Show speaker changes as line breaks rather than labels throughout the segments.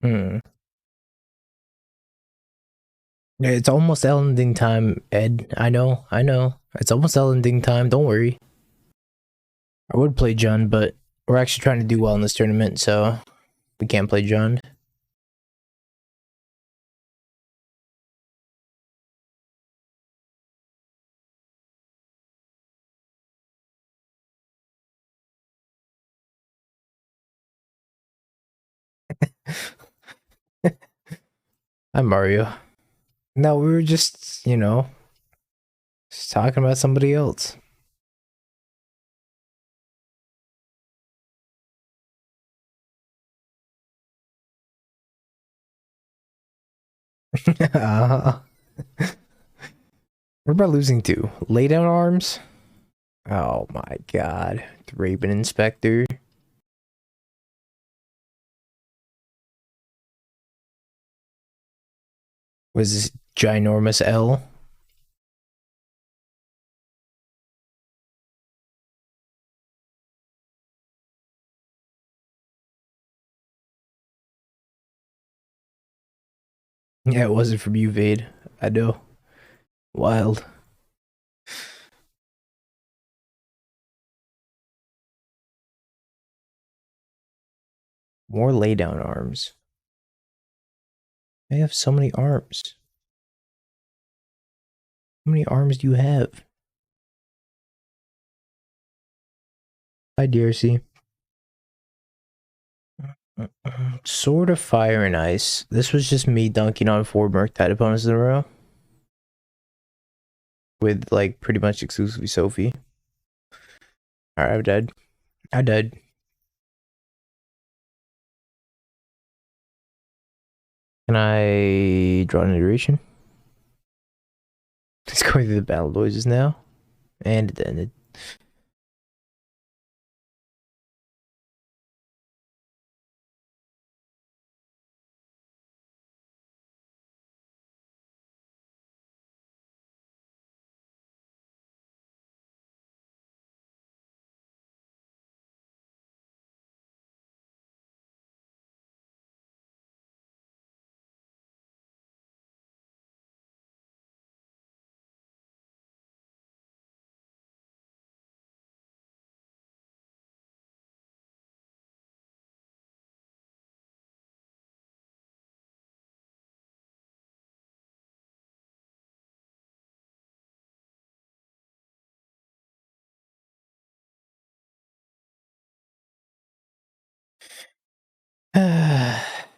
Hmm. Yeah, it's almost ending time, Ed. I know, I know. It's almost ending time. Don't worry. I would play Jund, but we're actually trying to do well in this tournament, so we can't play Jund. I'm Mario. No, we were just, just talking about somebody else. uh, what about losing to? Lay down arms? Oh my god. The Raven Inspector. Was this ginormous L? Yeah, it wasn't from you, Vade. I know. Wild. More laydown arms. I have so many arms. How many arms do you have? Hi, DRC. Sword of Fire and Ice. This was just me dunking on 4 Murktide opponents in a row. With, like, pretty much exclusively Sophie. Alright, I died. I died. Can I draw an iteration? It's going through the battle noises now. And it ended.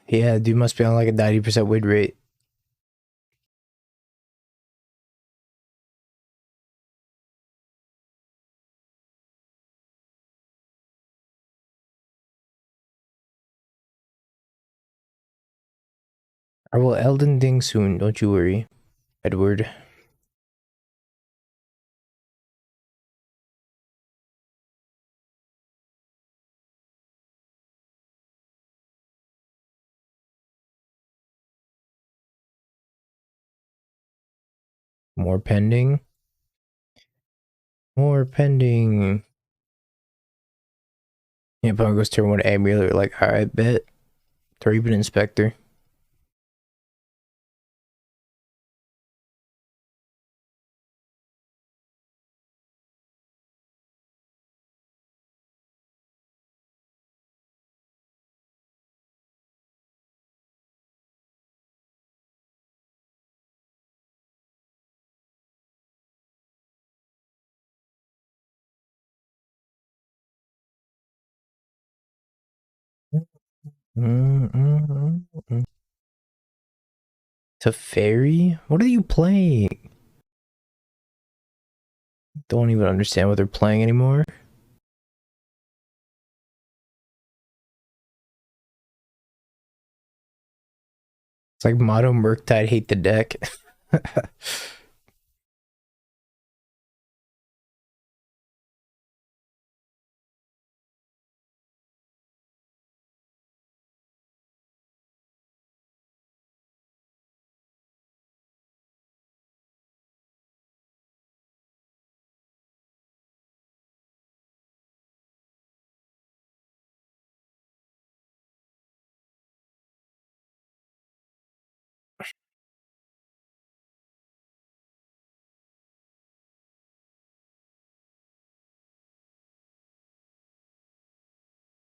Yeah, dude must be on like a 90% win rate. I will Elden Ding soon, don't you worry, Edward. More pending. More pending. Yeah, opponent goes turn 1 Amulet, like, alright, bet. Raven Inspector. To Fairy? What are you playing? Don't even understand what they're playing anymore. It's like Motto Murktide hate the deck.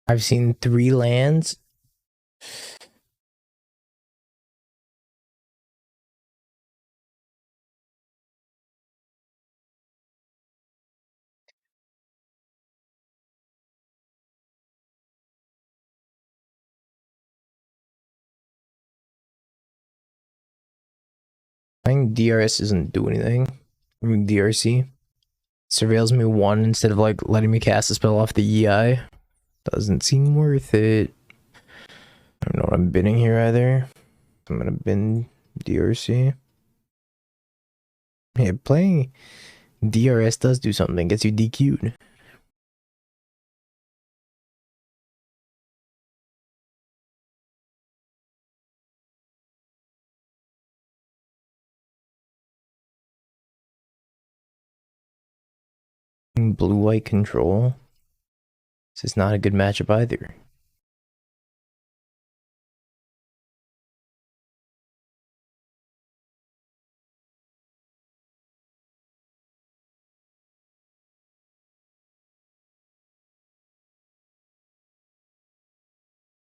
I've seen 3 lands. I think DRS doesn't do anything. I mean DRC. Surveils me 1 instead of like letting me cast a spell off the EI. Doesn't seem worth it. I don't know what I'm bidding here either. I'm gonna bin DRC. Yeah, playing DRS does do something, gets you DQ'd. Blue-white control. This is not a good matchup either.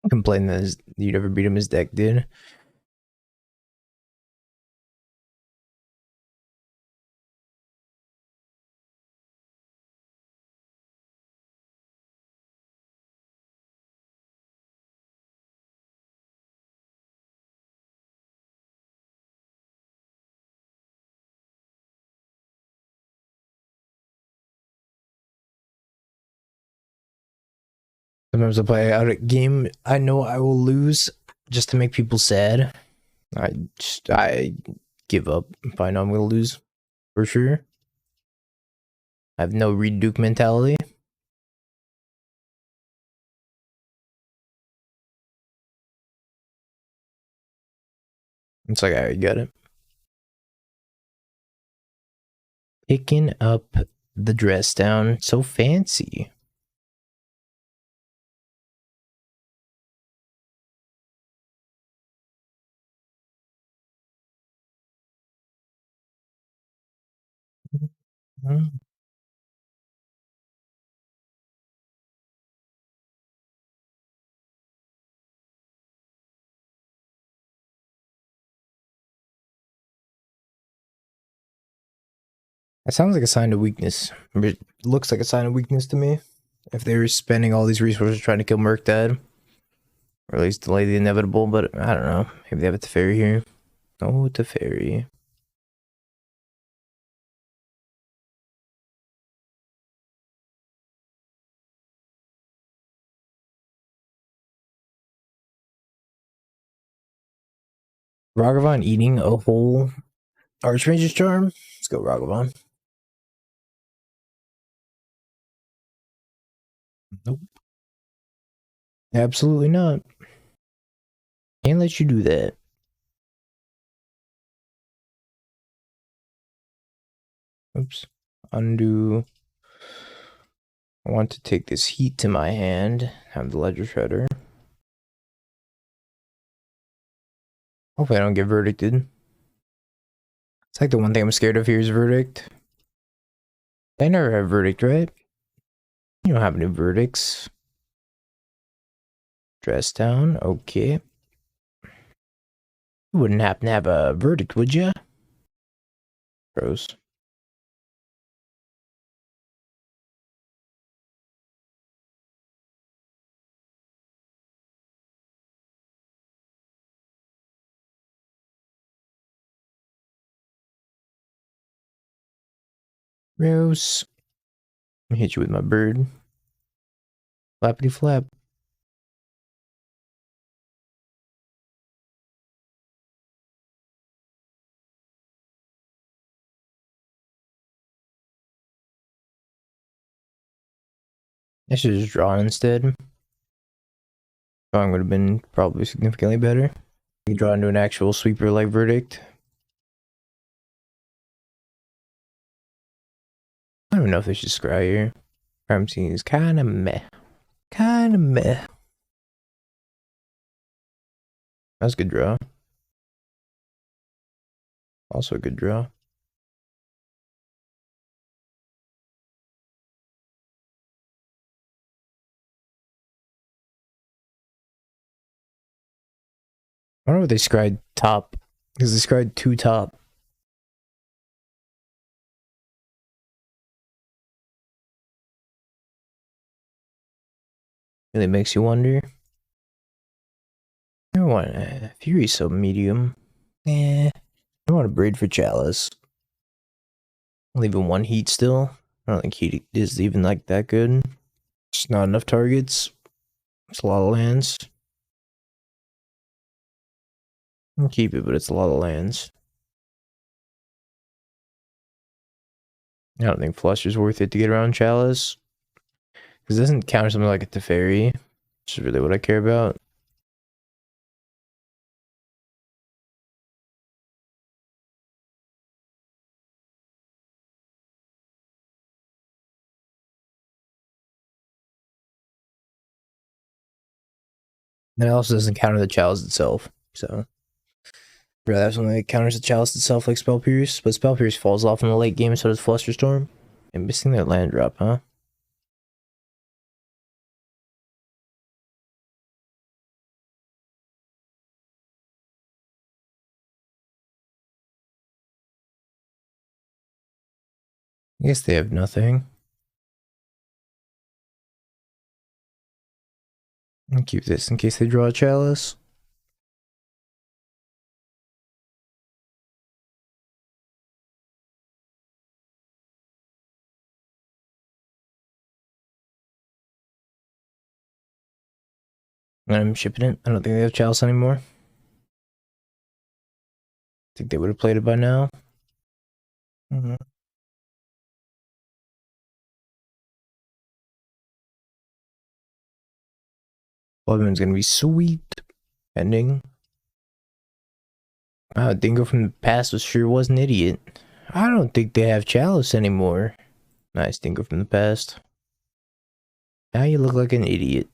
Complain that you never beat him, his deck did. Sometimes I play out a game I know I will lose just to make people sad. I give up if I know I'm gonna lose for sure. I have no Reed Duke mentality. It's like I got it. Picking up the dress down, so fancy. That sounds like a sign of weakness. It looks like a sign of weakness to me. If they were spending all these resources trying to kill Murktide, or at least delay the inevitable, but I don't know. Maybe they have a Teferi here. Oh, Teferi. Ragavan eating a whole Archmage's Charm? Let's go, Ragavan. Nope. Absolutely not. Can't let you do that. Oops. Undo. I want to take this heat to my hand. Have the Ledger Shredder. Hopefully I don't get verdicted. It's like the one thing I'm scared of here is verdict. They never have verdict, right? You don't have any verdicts. Dress down, okay. You wouldn't happen to have a verdict, would you? Gross. Gross. Let me hit you with my bird. Flappity flap. I should just draw instead. Drawing would have been probably significantly better. You draw into an actual sweeper like verdict. I don't know if they should scry here. Crime scene is kinda meh. Kinda meh. That's a good draw. Also a good draw. I wonder if they scried top. Because they scried 2 top. Really makes you wonder. I don't want Fury so medium. I want a Braid for Chalice. I'll leave him 1 heat still. I don't think heat is even like that good. Just not enough targets. It's a lot of lands. I'll keep it, but it's a lot of lands. I don't think Fluster's worth it to get around Chalice. Because it doesn't counter something like a Teferi, which is really what I care about. And it also doesn't counter the Chalice itself, so... Rather have something that counters the Chalice itself like Spell Pierce, but Spell Pierce falls off in the late game, so does Flusterstorm. I'm missing that land drop, huh? I guess they have nothing. I'll keep this in case they draw a Chalice. I'm shipping it. I don't think they have Chalice anymore. I think they would have played it by now. Bloodmoon's gonna be sweet. Ending. Wow, Dingo from the past was an idiot. I don't think they have Chalice anymore. Nice, Dingo from the past. Now you look like an idiot.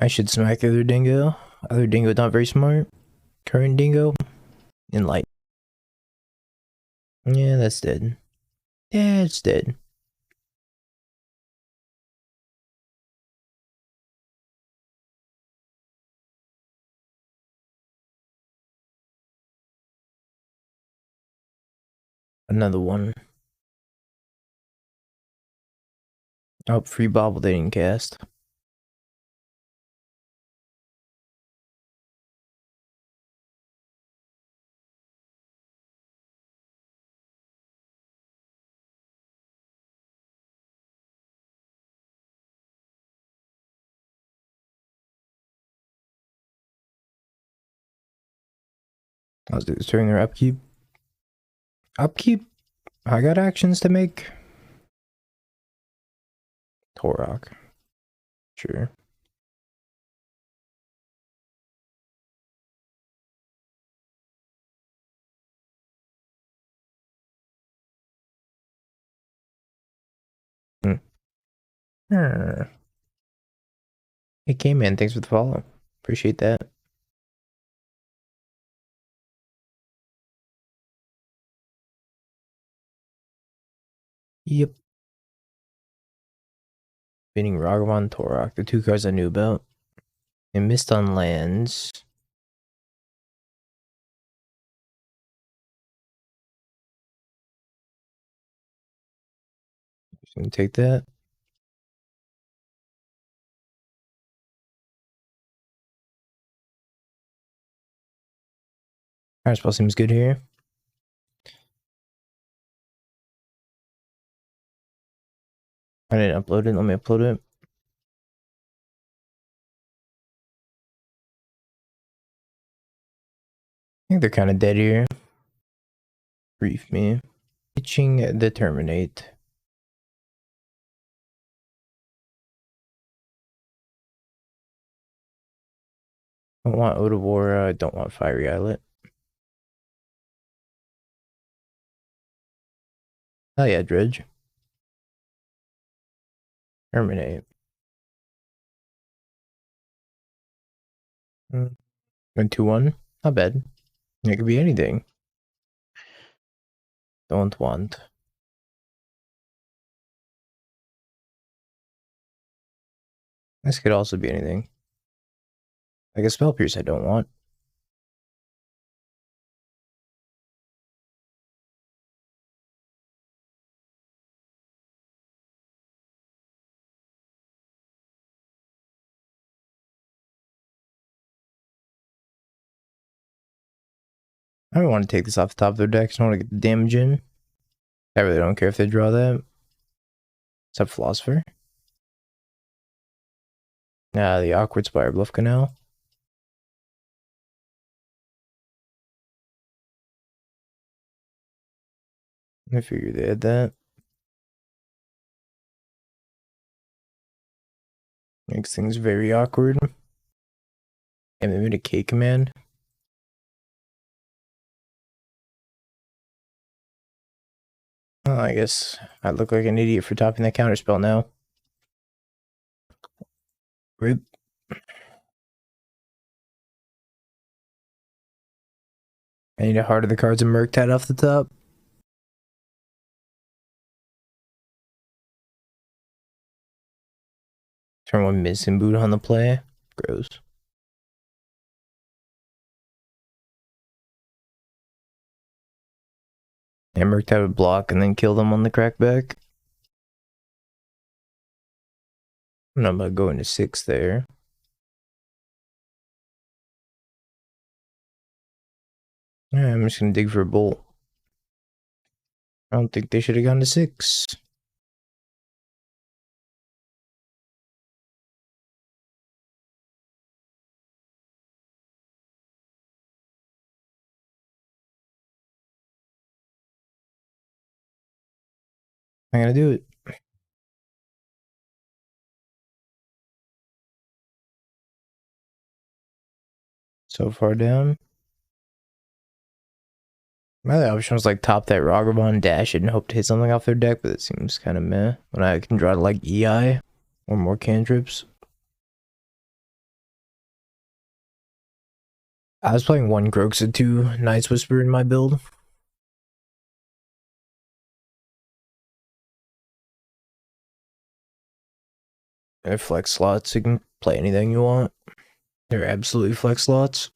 I should smack the other Dingo. Other Dingo not very smart. Current Dingo. In light. Yeah, that's dead. Yeah, it's dead. Another one. Oh, free Bauble they didn't cast. Let's do this during their upkeep. Upkeep? I got actions to make. Torok. Sure. Hey, K-Man, thanks for the follow. Appreciate that. Yep. Beating Ragavan, Torok, the 2 cards I knew about. And missed on lands. Just gonna take that. Counterspell seems good here. I didn't upload it. Let me upload it. I think they're kind of dead here. Brief me. Pitching the Terminate. Don't want Otawara. Don't want Fiery Islet. Oh yeah, Dredge. Terminate. Went 2-1. Not bad. It could be anything. Don't want. This could also be anything. Like a Spell Pierce I don't want. I don't want to take this off the top of their deck. I just want to get the damage in. I really don't care if they draw that. Except Philosopher. The awkward Spirebluff Canal. I figured they had that. Makes things very awkward. And they made a K command. Oh, I guess I look like an idiot for topping that counterspell now. Rip. I need a Heart of the Cards and Murktide off the top. Turn 1 Missing Boot on the play. Gross. And Murktide would block and then kill them on the crackback. I'm not about to go into 6 there. Yeah, I'm just gonna dig for a bolt. I don't think they should have gone to 6. I'm gonna do it. So far down. My other option was like top that Ragavan, dash it, and hope to hit something off their deck, but it seems kind of meh. When I can draw like EI or more cantrips. I was playing 1 Groxa, 2 Night's Whisper in my build. They're flex slots, you can play anything you want. They're absolutely flex slots.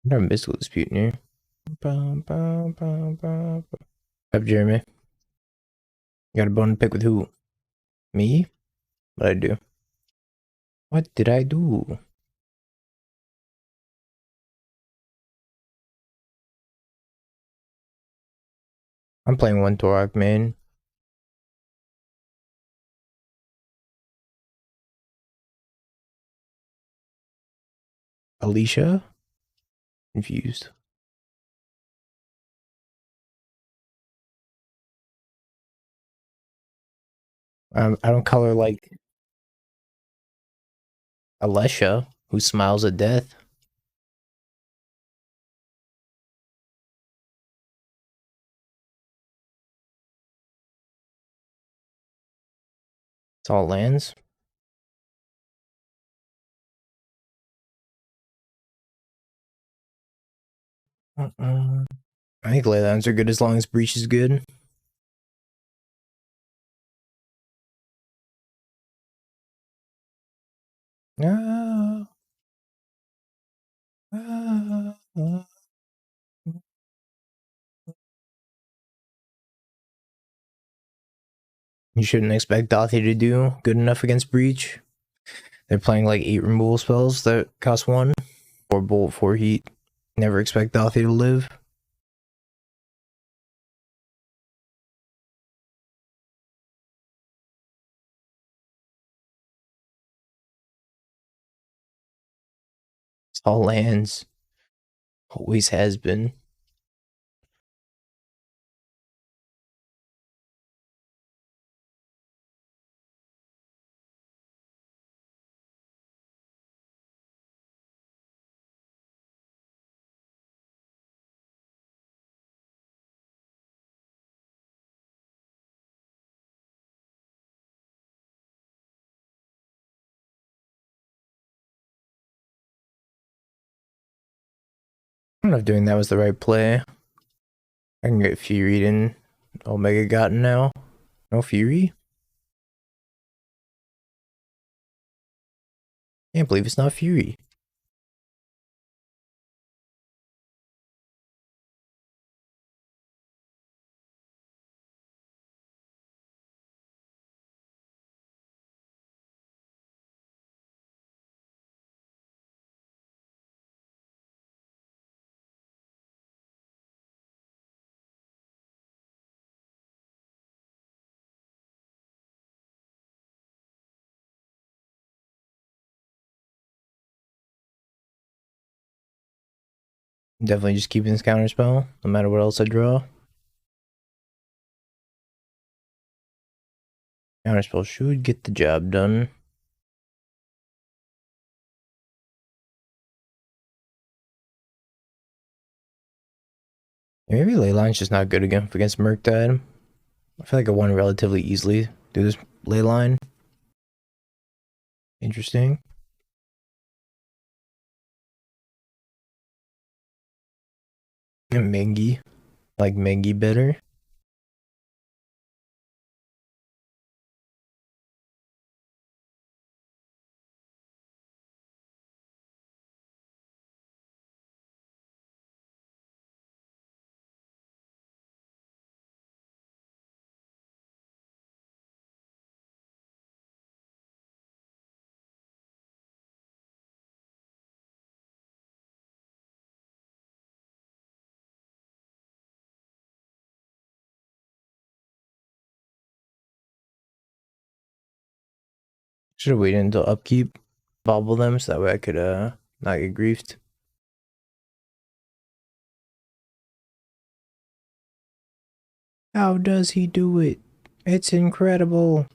Never Mystical Dispute here. Up, Jeremy. You got a bone to pick with who? Me? What'd I do? What did I do? I'm playing 1 Torok, man. Alicia? Confused. I don't color like Alessia, who smiles at death. It's all lands. I think leylands are good as long as breach is good. Ah, ah, ah. You shouldn't expect Dothy to do good enough against breach. They're playing like 8 removal spells that cost 1. 4 bolt, 4 heat. Never expect Dothy to live. It's all lands. Always has been. don't know if doing that was the right play. I can get Fury in Omega Gotten now. No Fury? Can't believe it's not Fury. Definitely just keeping this counterspell, no matter what else I draw. Counterspell should get the job done. Maybe Leyline's just not good against Murktide. I feel like I won relatively easily through this Leyline. Interesting. And Mengi. I like Mengi better. Should have waited until upkeep. Bauble them so that way I could not get griefed. How does he do it? It's incredible.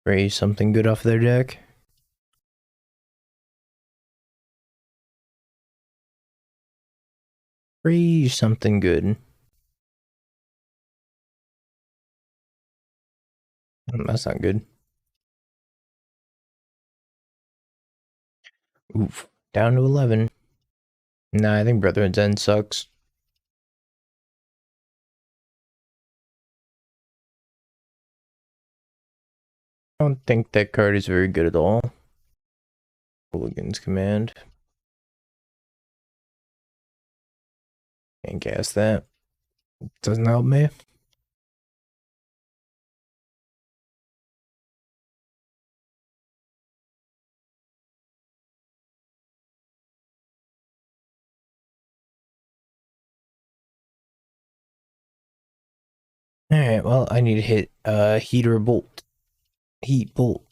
Raise something good off their deck. Raise something good. That's not good. Oof. Down to 11. Nah, I think Brotherhood's End sucks. I don't think that card is very good at all. Hooligan's Command. Can't cast that. Doesn't help me. Alright, well, I need to hit Heat or Bolt. Heat, Bolt.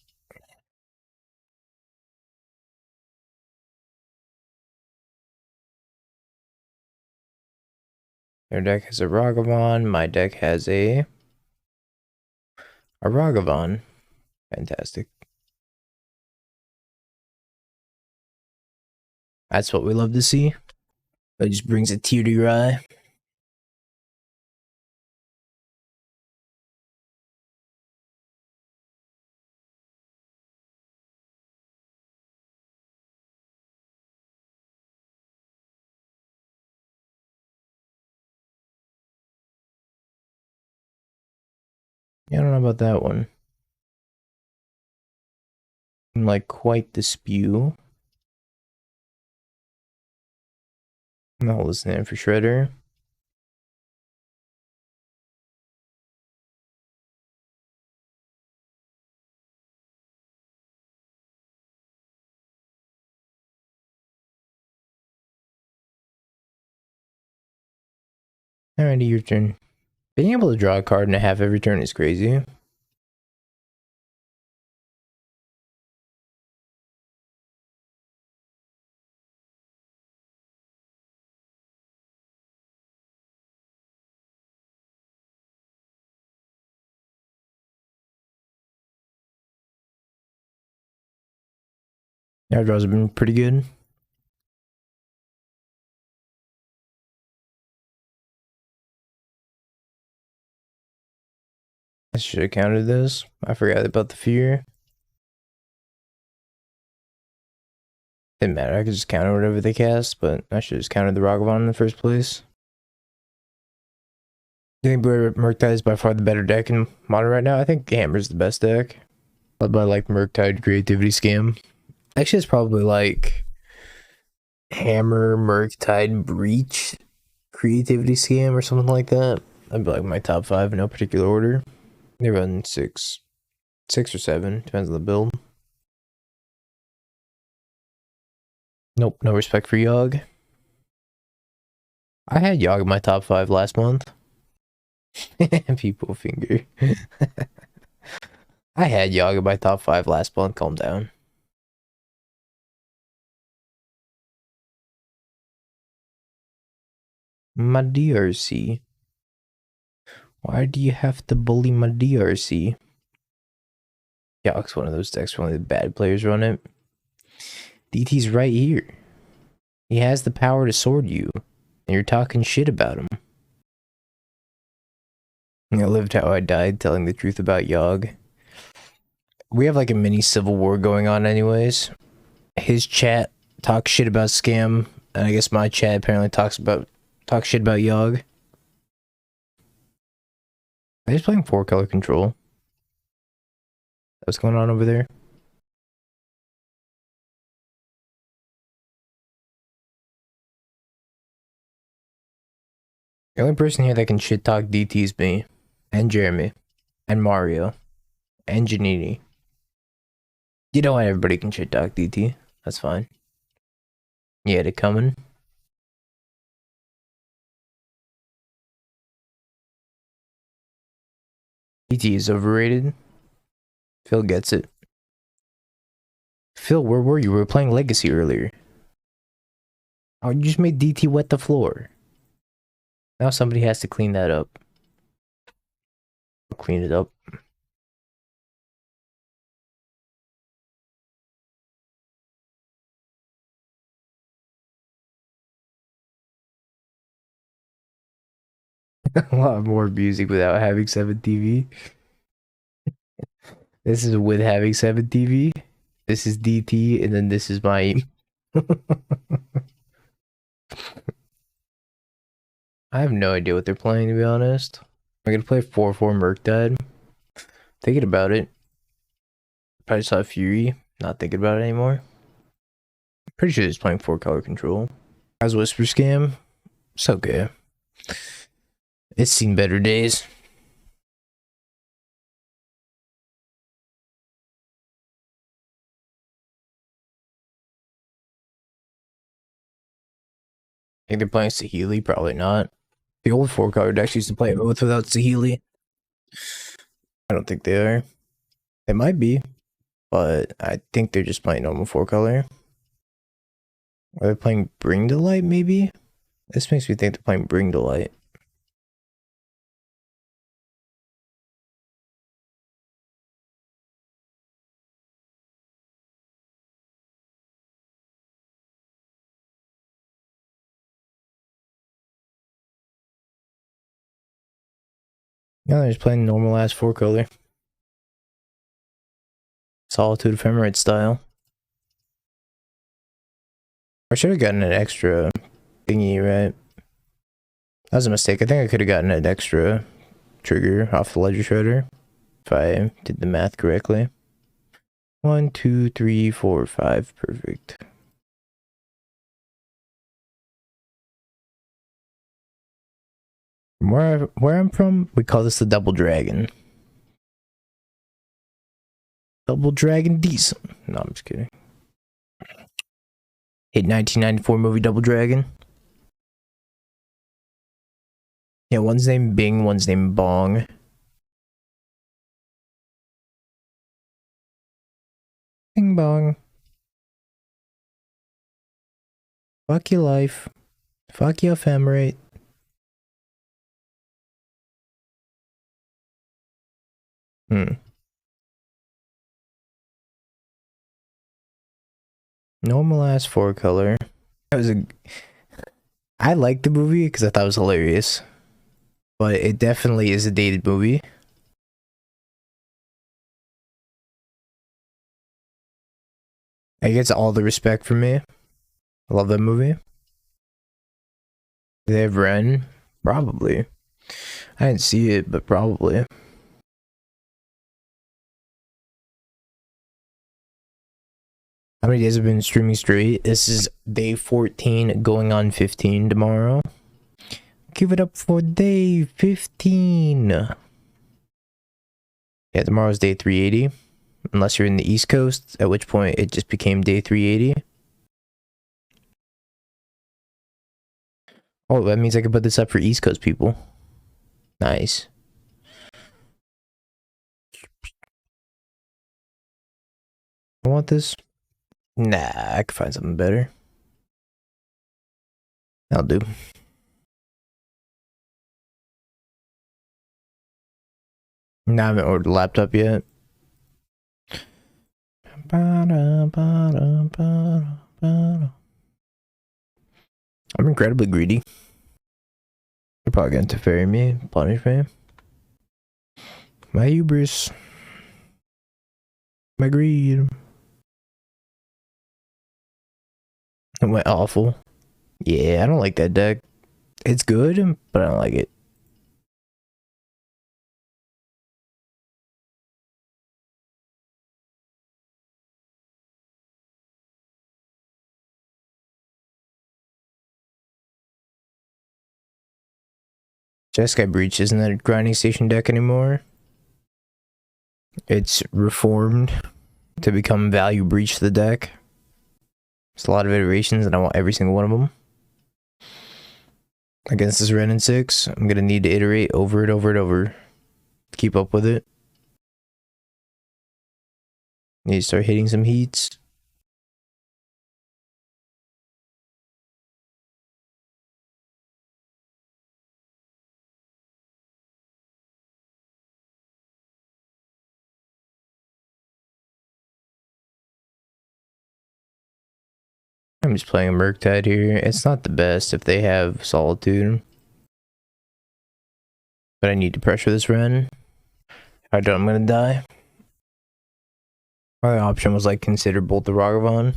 Their deck has a Ragavan. My deck has a Ragavan. Fantastic. That's what we love to see. It just brings a tear to your eye. Yeah, I don't know about that one. I'm like quite the spew. I'm not listening for Shredder. Alrighty, your turn. Being able to draw a card and a half every turn is crazy. Our draws have been pretty good. I should have countered this. I forgot about the fear. Didn't matter, I could just counter whatever they cast, but I should have just countered the Ragavan in the first place. I think Murktide is by far the better deck in Modern right now. I think Hammer's the best deck. Led by like Murktide Creativity Scam. Actually, it's probably like Hammer, Murktide, Breach, Creativity Scam, or something like that. That'd be like my top 5 in no particular order. They run 6 or 7, depends on the build. Nope, no respect for Yogg. I had Yogg in my top 5 last month. People finger. I had Yogg in my top 5 last month, calm down. My DRC. Why do you have to bully my DRC? Yogg's one of those decks where only the bad players run it. DT's right here. He has the power to sword you, and you're talking shit about him. I lived how I died, telling the truth about Yogg. We have like a mini civil war going on anyways. His chat talks shit about Scam, and I guess my chat apparently talks shit about Yogg. Are they just playing 4-color control? What's going on over there? The only person here that can shit talk DT is me, and Jeremy, and Mario, and Janini. You know why everybody can shit talk DT. That's fine. You had it coming. DT is overrated. Phil gets it. Phil, where were you? We were playing Legacy earlier. Oh, you just made DT wet the floor. Now somebody has to clean that up. I'll clean it up. A lot more music without having 7 TV. This is with having 7 TV. This is DT, and then this is my. I have no idea what they're playing, to be honest. I'm gonna play 4/4 Murktide. Thinking about it. Probably saw Fury. Not thinking about it anymore. Pretty sure he's playing 4-color control. As Whisper Scam. So good. It's seen better days. I think they're playing Saheeli. Probably not. The old 4-color decks used to play Oath without Saheeli. I don't think they are. They might be, but I think they're just playing normal 4-color. Are they playing Bring to Light, maybe? This makes me think they're playing Bring to Light. No, they're just playing normal ass 4-color. Solitude Ephemerate style. I should have gotten an extra thingy, right? That was a mistake. I think I could have gotten an extra trigger off the Ledger Shredder if I did the math correctly. 1, 2, 3, 4, 5. Perfect. Where I'm from, we call this the Double Dragon. Double Dragon decent. No, I'm just kidding. Hit 1994 movie Double Dragon. Yeah, one's named Bing, one's named Bong. Bing bong. Fuck your life. Fuck your ephemerate. Normal ass 4-color. I liked the movie because I thought it was hilarious. But it definitely is a dated movie. It gets all the respect from me. I love that movie. Do they have Ren? Probably. I didn't see it, but probably. How many days have been streaming straight? This is day 14 going on 15 tomorrow. Give it up for day 15. Yeah, tomorrow's day 380. Unless you're in the East Coast, at which point it just became day 380. Oh, that means I can put this up for East Coast people. Nice. I want this. Nah, I can find something better. I'll do. Nah, I haven't ordered a laptop yet. I'm incredibly greedy. They're probably going to ferry me, punish me. My hubris. My greed. It went awful. Yeah, I don't like that deck. It's good, but I don't like it. Jeskai Breach isn't that a grinding station deck anymore. It's reformed to become Value Breach the deck. It's a lot of iterations, and I want every single one of them. Against this Ren and 6, I'm gonna need to iterate over it, to keep up with it. Need to start hitting some heats. I'm just playing a Murktide here. It's not the best if they have Solitude. But I need to pressure this Ren. If I don't, I'm gonna die. My other option was like consider both the Ragavan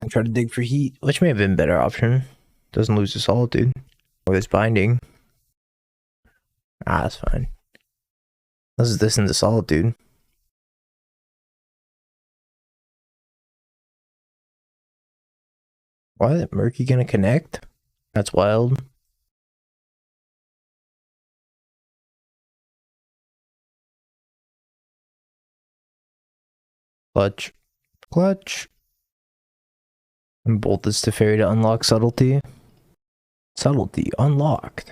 and try to dig for heat, which may have been a better option. Doesn't lose the Solitude. Or this binding. Ah, that's fine. This into Solitude. What? Murky gonna connect? That's wild. Clutch. Clutch. And bolt this to fairy to unlock Subtlety. Subtlety unlocked.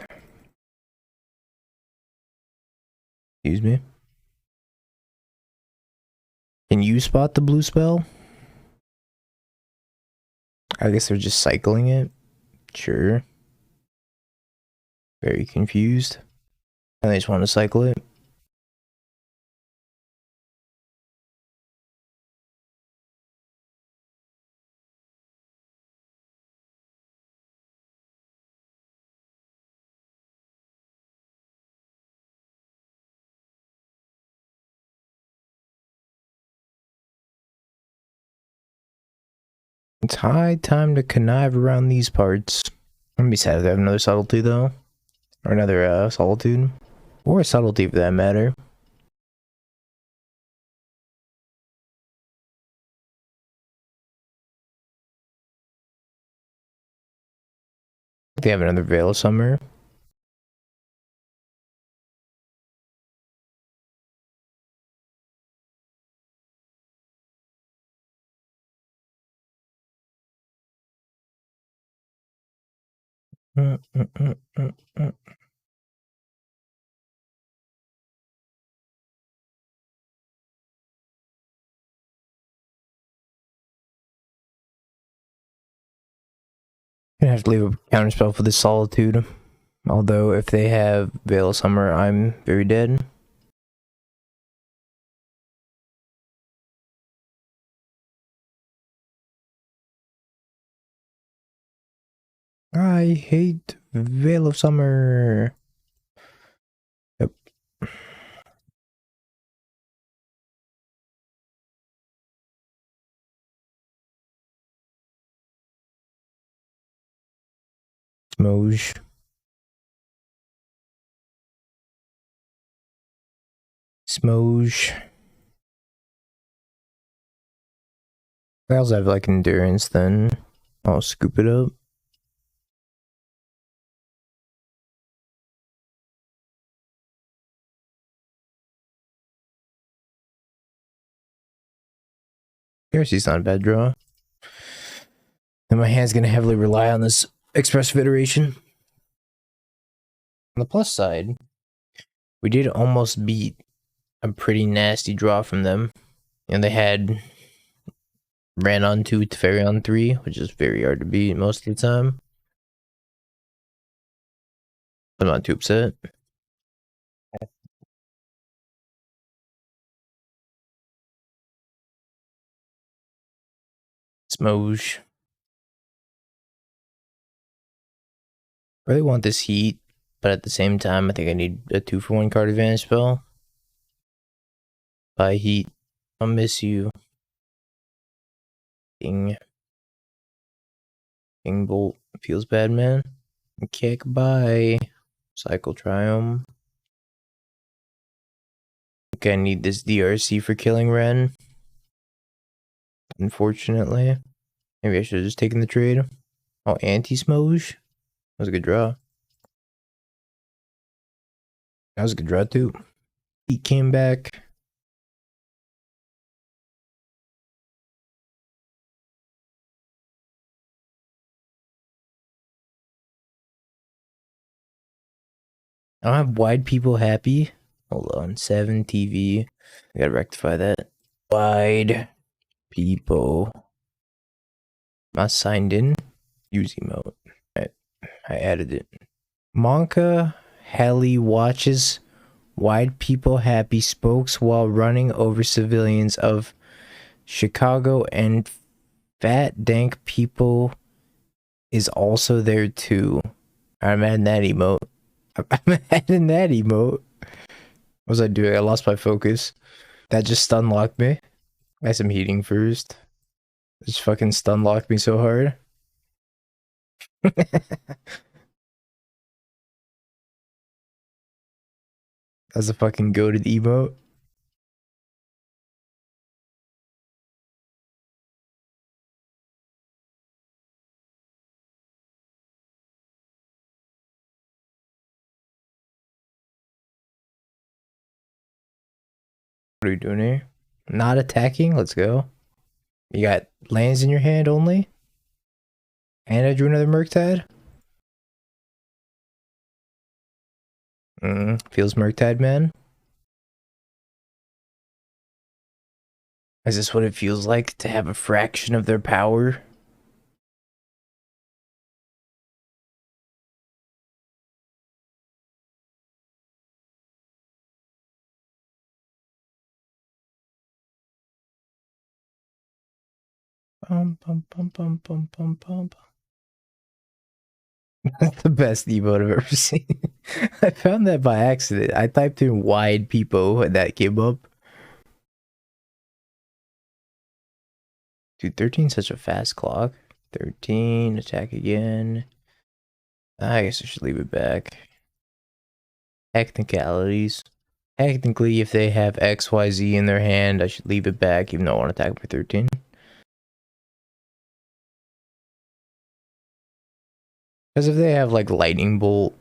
Excuse me. Can you spot the blue spell? I guess they're just cycling it. Sure. Very confused. And they just want to cycle it. It's high time to connive around these parts. I'm gonna be sad if they have another Subtlety though. Or another Solitude. Or a Subtlety for that matter. They have another Veil of Summer. Gonna have to leave a counterspell for this Solitude. Although if they have Veil of Summer, I'm very dead. I hate Veil of Summer. Yep. Smoge. Smoge. I also have like endurance then. I'll scoop it up. Heresy's not a bad draw. And my hand's gonna heavily rely on this Expressive Iteration. On the plus side, we did almost beat a pretty nasty draw from them. And they had ran on 2 to Fairy on 3, which is very hard to beat most of the time. I'm not too upset. Smoge. I really want this heat, but at the same time, I think I need a 2-for-1 card advantage spell. Bye, heat. I'll miss you. King Bolt. Feels bad, man. Kick, bye. Cycle Triumph. Okay, I need this DRC for killing Ren. Unfortunately. Maybe I should have just taken the trade. Oh, anti-Smoge? That was a good draw. That was a good draw, too. He came back. I don't have wide people happy. Hold on. 7 TV. I gotta rectify that. Wide people. Not signed in. Use emote. I added it. Monka Heli watches wide people happy spokes while running over civilians of Chicago, and fat dank people is also there too. I'm adding that emote. I'm adding that emote. What was I doing? I lost my focus. That just stun locked me. I had some heating first. It just fucking stun locked me so hard. That's a fucking goated emote. What are we doing here? Not attacking? Let's go. You got lands in your hand only? And I drew another Murktide? Feels Murktide, man. Is this what it feels like to have a fraction of their power? Bum, bum, bum, bum, bum, bum, bum. That's the best emote I've ever seen. I found that by accident. I typed in wide people and that came up. Dude, 13 is such a fast clock. 13, attack again. I guess I should leave it back. Technicalities. Technically, if they have XYZ in their hand, I should leave it back, even though I want to attack for 13. Because if they have like Lightning Bolt,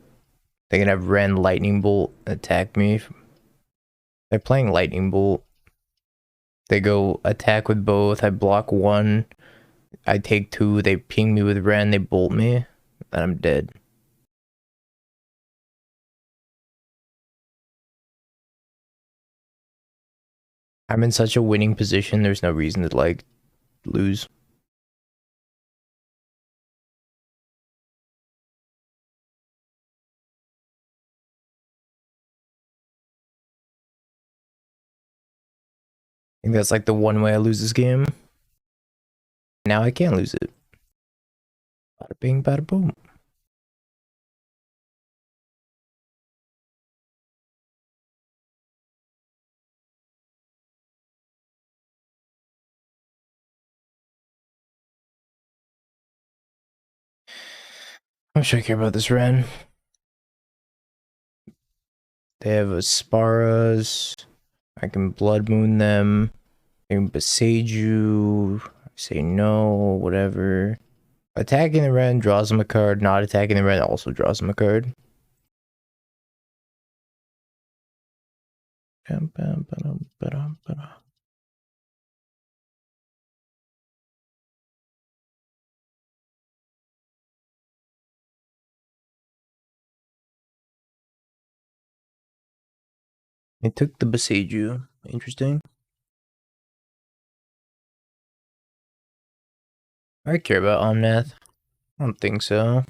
they can have Ren Lightning Bolt attack me. They're playing Lightning Bolt. They go attack with both. I block 1. I take 2. They ping me with Ren. They bolt me. And I'm dead. I'm in such a winning position. There's no reason to like lose. I think that's like the one way I lose this game. Now I can't lose it. Bada bing, bada boom. How much I care about this Ren? They have Asparas. I can Blood Moon them. I can Beseiju. Say no, whatever. Attacking the Ren draws them a card. Not attacking the Ren also draws them a card. It took the Beseiju. Interesting. I care about Omnath. I don't think so.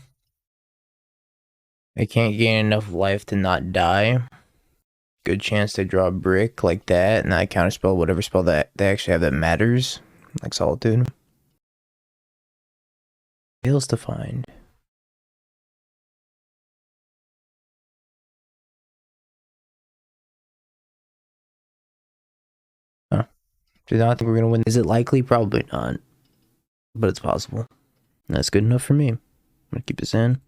I can't gain enough life to not die. Good chance to draw a brick like that, and I counterspell whatever spell that they actually have that matters, like Solitude. Fails to find. Huh. Do not think we're gonna win. Is it likely? Probably not. But it's possible. And that's good enough for me. I'm gonna keep this in.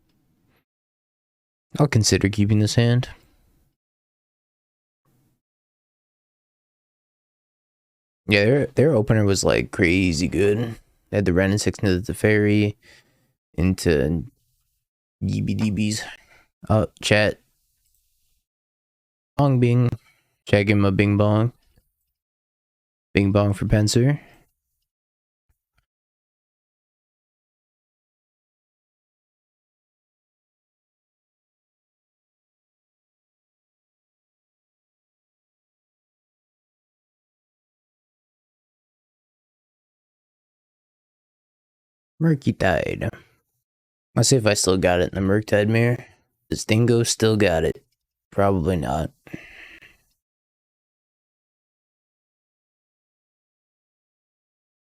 I'll consider keeping this hand. Yeah, their opener was like crazy good. They had the Ren and 6 into the Fairy, into DBs. Oh, chat. Bong Bing. Chat, give him a Bing Bong. Bing Bong for Pencer. Murktide. Let's see if I still got it in the Murktide mirror. Does Dingo still got it? Probably not.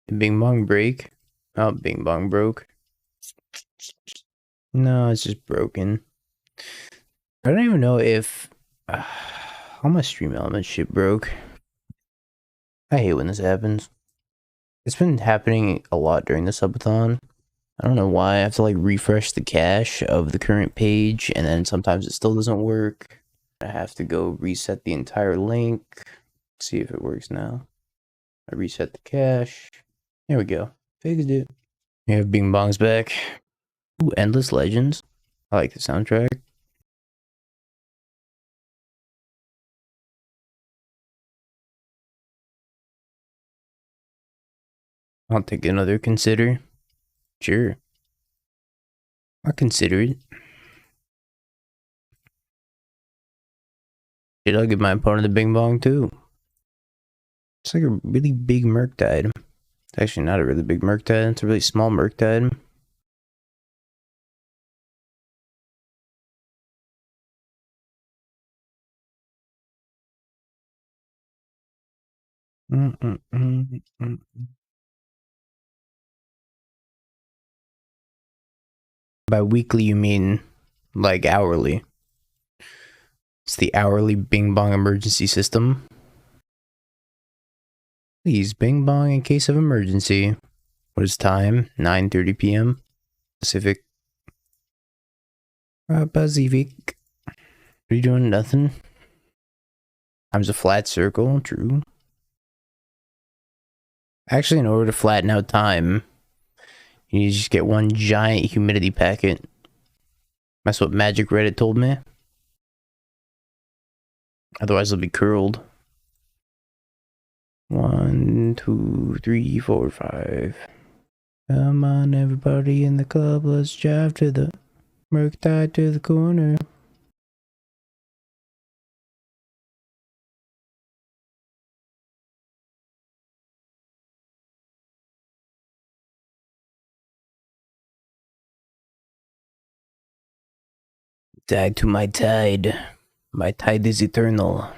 Did Bing Bong break? Oh, Bing Bong broke. No, it's just broken. I don't even know if all my stream element shit broke. I hate when this happens. It's been happening a lot during the subathon. I don't know why. I have to like refresh the cache of the current page, and then sometimes it still doesn't work. I have to go reset the entire link. See if it works now. I reset the cache. There we go. Fixed it. We have Bing Bong's back. Ooh, Endless Legends. I like the soundtrack. I'll take another consider. Sure. I'll consider it. Shit, I'll give my opponent the Bing Bong too. It's like a really big Murktide. It's actually not a really big Murktide. It's a really small Murktide. By weekly, you mean like hourly. It's the hourly Bing Bong emergency system. Please Bing Bong in case of emergency. What is time? 9:30 p.m. Pacific. Pacific. Are you doing nothing? Time's a flat circle, true. Actually, in order to flatten out time, you need to just get one giant humidity packet. That's what Magic Reddit told me. Otherwise, it'll be curled. 1, 2, 3, 4, 5. Come on, everybody in the club, let's drive to the Murktide to the corner. Tide to my tide. My tide is eternal.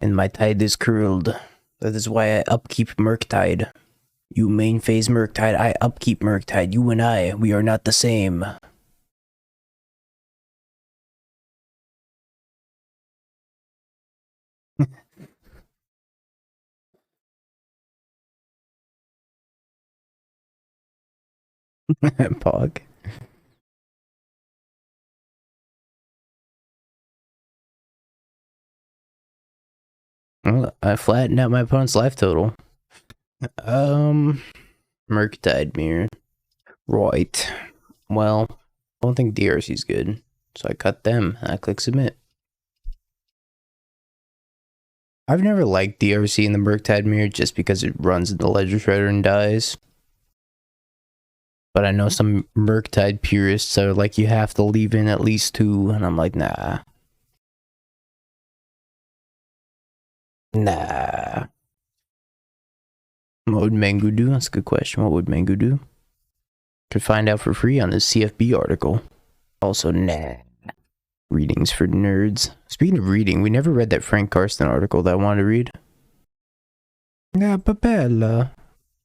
And my tide is curled. That is why I upkeep Murktide. You main phase Murktide, I upkeep Murktide. You and I, we are not the same. Pog. I flattened out my opponent's life total. Murktide mirror. Right. Well, I don't think DRC's good. So I cut them and I click submit. I've never liked DRC in the Murktide mirror just because it runs in the Ledger Shredder and dies. But I know some Murktide purists are like, you have to leave in at least 2, and I'm like, nah. Nah. What would Mengu do? That's a good question. What would Mengu do? Could find out for free on this CFB article. Also, nah. Readings for nerds. Speaking of reading, we never read that Frank Karsten article that I wanted to read. Yeah, Papella.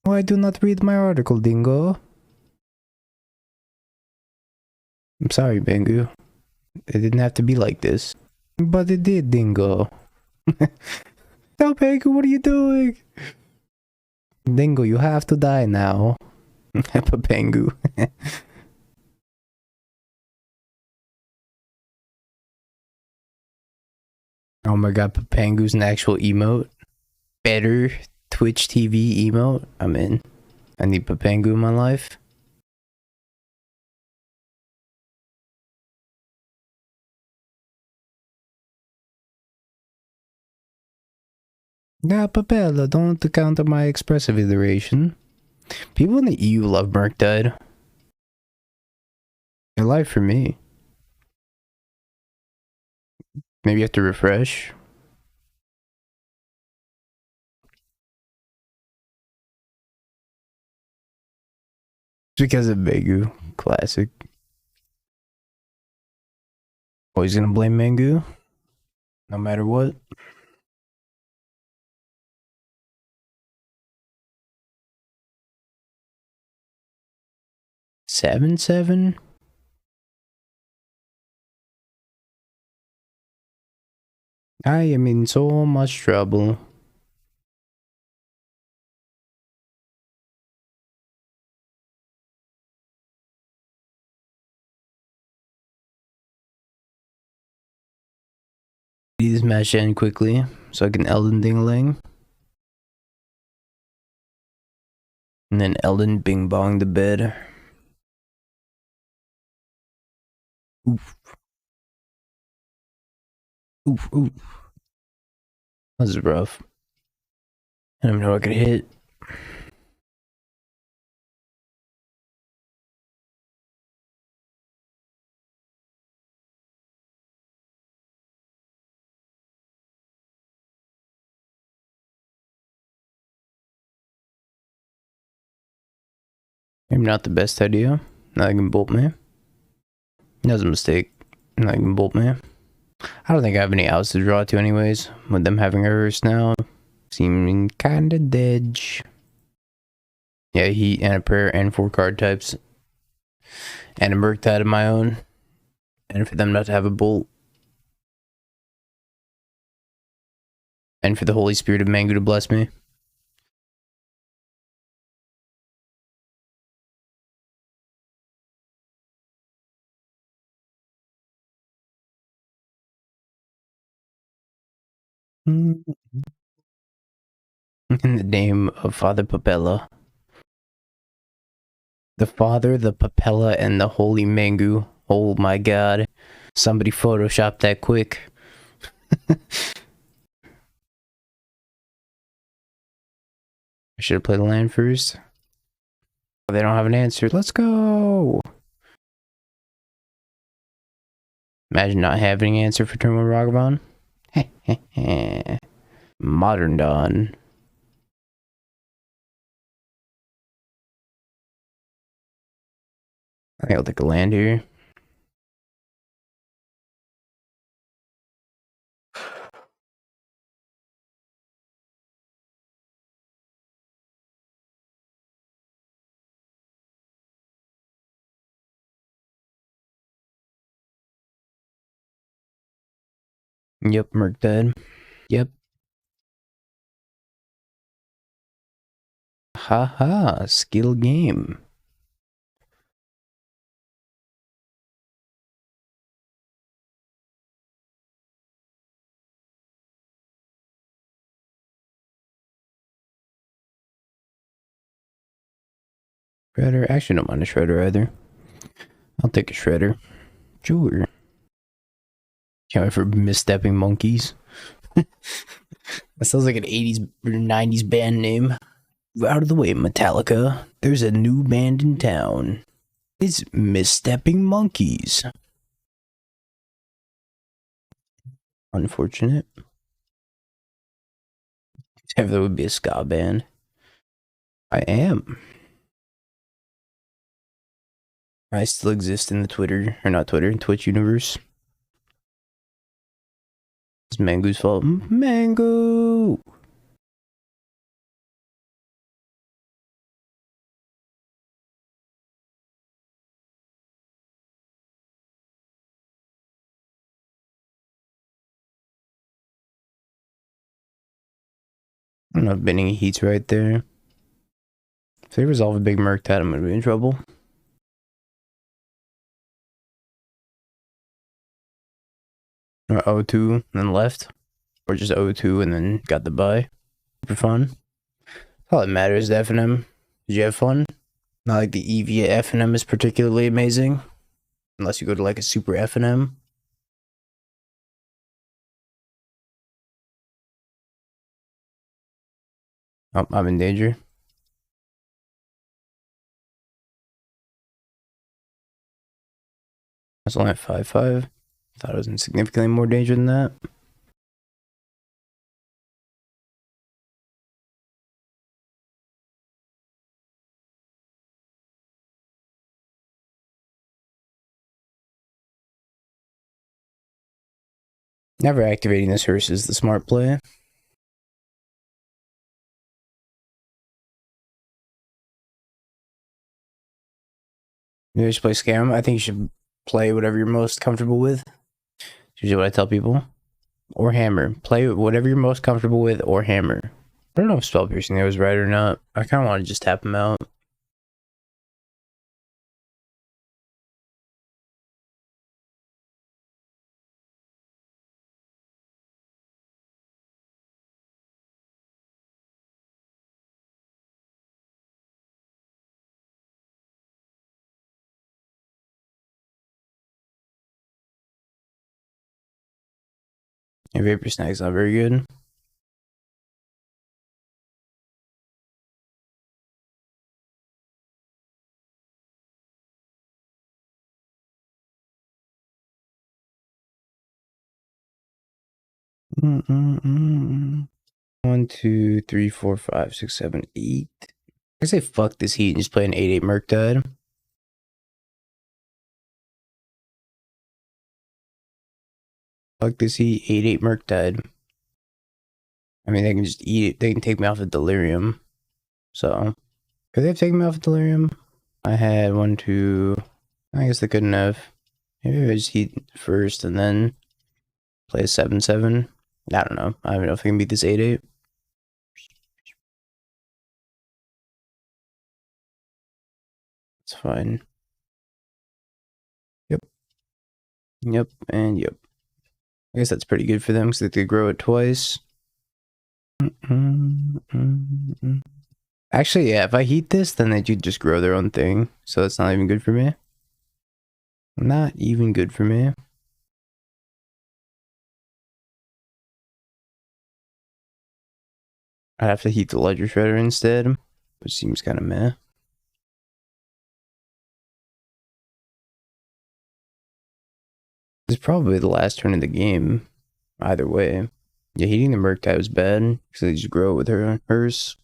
Why do not read my article, Dingo? I'm sorry, Bengu. It didn't have to be like this. But it did, Dingo. No, Bengu, what are you doing? Dingo, you have to die now. Papangu. Oh my god, Papangu's an actual emote. Better Twitch TV emote. I'm in. I need Papangu in my life. Nah, Papella, don't counter my expressive iteration. People in the EU love Murktide. They're live for me. Maybe you have to refresh. It's because of Mengu. Classic. Always gonna blame Mengu. No matter what. Seven? I am in so much trouble. Need this match to end quickly so I can Elden Ding-a-ling. And then Elden Bing Bong the bed. Oof. Oof, oof. This is rough. I don't know what I could hit. Maybe not the best idea. Now I can bolt me. That was a mistake. Now I can bolt me. I don't think I have any outs to draw to anyways. With them having Earth now. Seeming kinda dead. Yeah, Heat and a Prayer and 4 card types. And a Murktide of my own. And for them not to have a bolt. And for the Holy Spirit of Mango to bless me. In the name of Father Papella. The Father, the Papella, and the Holy Mangu. Oh my god. Somebody photoshopped that quick. I should have played the land first. They don't have an answer. Let's go! Imagine not having an answer for turn 1 Ragavan. Modern Dawn. I think I'll take a land here. Yep, Murktide. Yep. Haha, skill game. Shredder. Actually, don't mind a Shredder either. I'll take a Shredder. Sure. Can't wait for misstepping monkeys. That sounds like an 80s or 90s band name. Out of the way, Metallica. There's a new band in town. It's Misstepping Monkeys. Unfortunate. If there would be a ska band. I am. I still exist in the Twitter, or not Twitter, Twitch universe. It's Mango's fault. Mango! I don't know if Unholy Heat's right there. If they resolve a big Murktide, I'm gonna be in trouble. Or O2 and then left. Or just O2 and then got the buy. For fun. All that matters, the FNM. Did you have fun? Not like the EV at FNM is particularly amazing. Unless you go to like a super FNM. Oh, I'm in danger. I was only at 5-5. Thought I was in significantly more danger than that. Never activating this hearse is the smart play. You should play Scam. I think you should play whatever you're most comfortable with. That's usually what I tell people. Or Hammer. Play whatever you're most comfortable with, or Hammer. I don't know if Spell Piercing there was right or not. I kind of want to just tap him out. Your Vapor Snag's not very good. One, two, three, 4, 5, 6, 7, 8. I say fuck this Heat and just play an 8-8 Murktide. Fuck this Heat, 8-8 Murktide. I mean, they can just eat it. They can take me off of Delirium. So, could they have taken me off of Delirium? I had 1, 2. I guess they couldn't have. Maybe I just Heat first and then play a 7-7. I don't know. I don't know if I can beat this 8-8. It's fine. Yep. Yep, and yep. I guess that's pretty good for them because they could grow it twice. Actually, yeah, if I Heat this, then they do just grow their own thing. So that's not even good for me. Not even good for me. I'd have to Heat the Ledger Shredder instead, which seems kind of meh. This is probably the last turn of the game. Either way. Yeah, Heating the Murktide was bad, because they just grow with hers.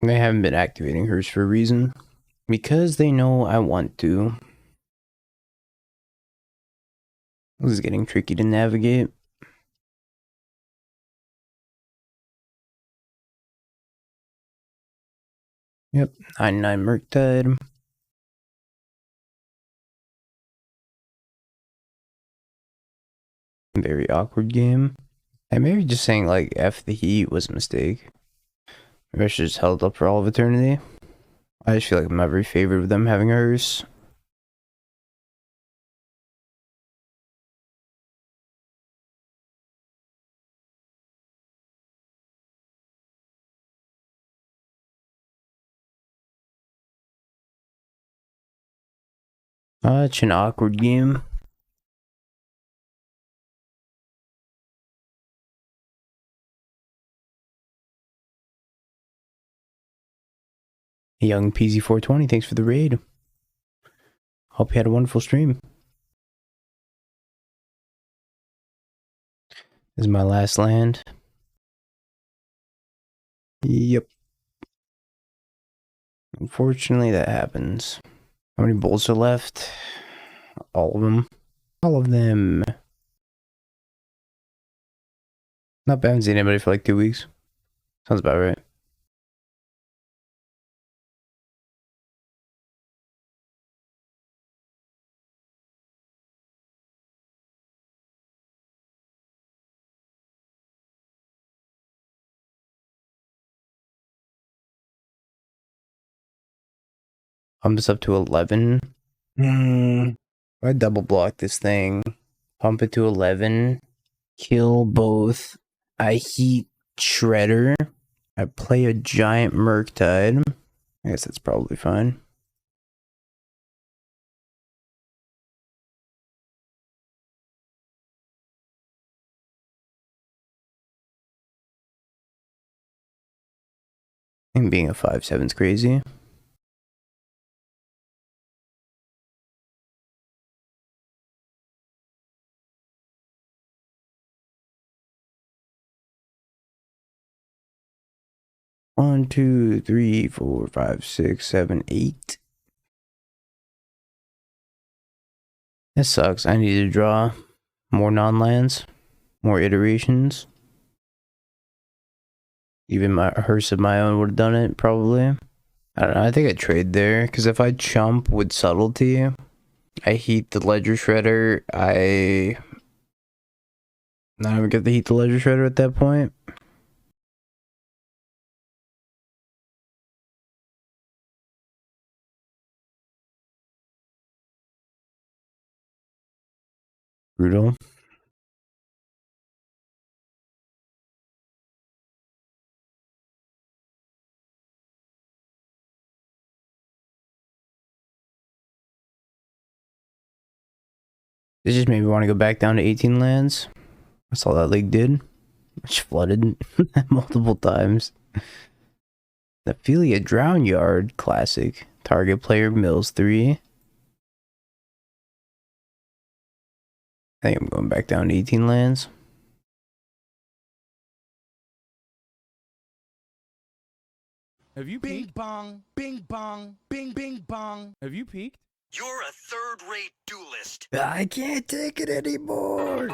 They haven't been activating hers for a reason. Because they know I want to. This is getting tricky to navigate. Yep, 9-9 Murktide. Very awkward game. And maybe just saying like F the Heat was a mistake. Maybe I should just held up for all of eternity. I just feel like I'm not very favored with them having hers. Such an awkward game. Young PZ420, thanks for the raid. Hope you had a wonderful stream. This is my last land. Yep. Unfortunately, that happens. How many bolts are left? All of them. All of them. Not bad. I haven't seen anybody for like 2 weeks. Sounds about right. Pump this up to 11. I double block this thing. Pump it to 11. Kill both. I heat Shredder. I play a giant Murktide. I guess that's probably fine. And being a 5/7's crazy. One, two, three, four, five, six, seven, 8. This sucks. I need to draw more non-lands, more iterations. Even my hearse of my own would have done it, probably. I don't know. I think I trade there because if I chump with Subtlety, I heat the Ledger Shredder. I not even get to heat the Ledger Shredder at that point. Brutal. It just made me want to go back down to 18 lands. That's all that league did. Which flooded multiple times. The Ophelia Drown Yard classic. Target player mills 3. I think I'm going back down to 18 lands.
Have you peaked? Bing bong, bing bong. Have you peaked?
You're a third-rate duelist.
I can't take it anymore.